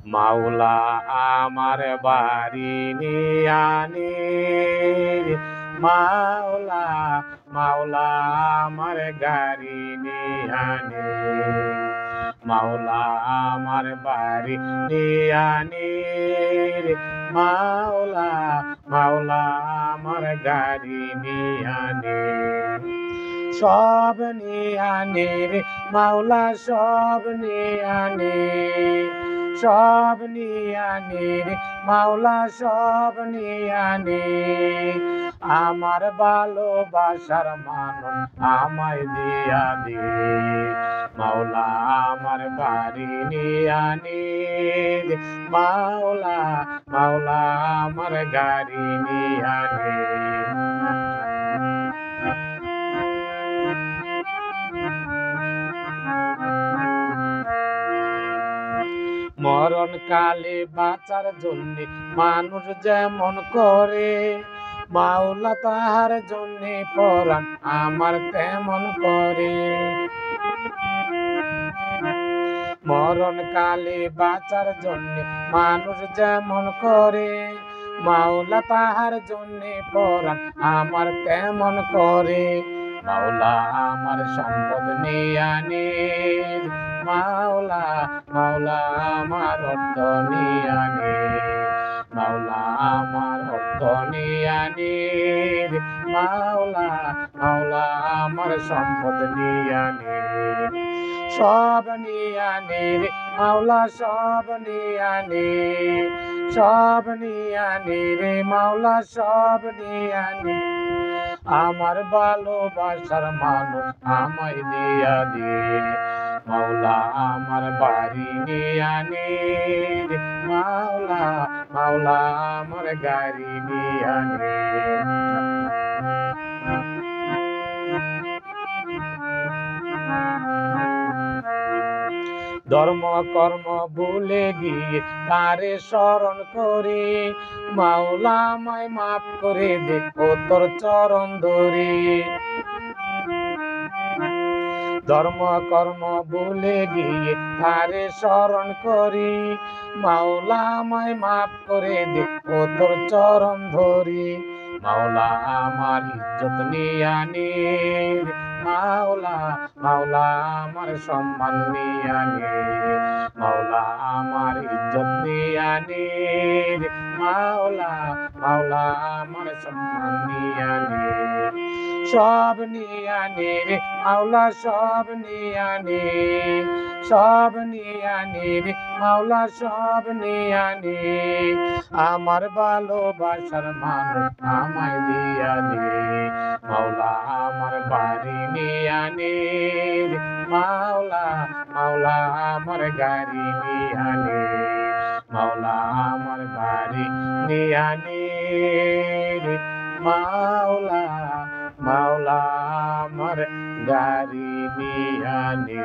মাওলা আমার বাড়ি নিয়ানি রে। মাওলা মাওলা আমার গাড়ি নিয়ানি, মাওলা আমার বাড়ি নিয়ানি রে। মাওলা মাওলা আমার গাড়ি নিয়ানি, সব নিয়ানি রে মাওলা, সব নিয়ানি, সব নিয়ানি রে মাওলা, সব নিয়ানি। আমার ভালোবাসার মানুষ আমায় দিয়া দে, মাওলা আমার বাড়ি নিয়ানি রে। মাওলা মাওলা আমার গাড়ি নিয়ানি। মরণ কালে বাঁচার জন্য মানুষ যেমন করে, মাওলা তাহার জন্য পরাণ আমার তেমন করে। মরণ কালে বাঁচার জন্য মানুষ যেমন করে, মাওলা তাহার জন্য পরাণ আমার তেমন করে। মাওলা আমার সম্পদ নিয়ানি, মাওলা মাওলা আমার অর্থ নিয়ানি, মাওলা আমার অর্থ নিয়ানি, মাওলা মাওলা আমার সম্পদ নিয়ানি, সব নিয়ানি রে মাওলা, সব নিয়ানি, সব নিয়ানি রে মাওলা, সব নিয়ানি। আমার ভালোবাসার মানুষ আমায় দিয়া দে, মাওলা আমার বাড়ি নিয়ানি রে। মাওলা মাওলা আমার গাড়ি নিয়ানি। ধর্ম কর্ম ভুলে গিয়ে তারে স্মরণ করে, মাওলা আমায় মাফ করে দে ও তোর চরণ ধরে। ধর্ম কর্ম ভুলে গিয়ে তারে স্মরণ করি, মাওলা আমায় মাফ করে দে ও তোর চরণ ধরি। মাওলা আমার ইজ্জত নিয়ানি, মাওলা মাওলা আমার সম্মান নিয়ানি, মাওলা আমার ইজ্জত নিয়ানি, মাওলা মাওলা আমার সম্মান নিয়ানি, সব নিয়ানি রে মাওলা, সব নিয়ানি, সব নিয়ানি রে মাওলা, সব নিয়ানি। আমার ভালোবাসার মানুষ আমায় দিয়া দে, মাওলা আমার বাড়ি নিয়ানি রে। মাওলা মাওলা আমার গাড়ি নিয়ানি, মাওলা আমার বাড়ি নিয়ানি রে। মাওলা মাওলা আমার গাড়ি নিয়ানি।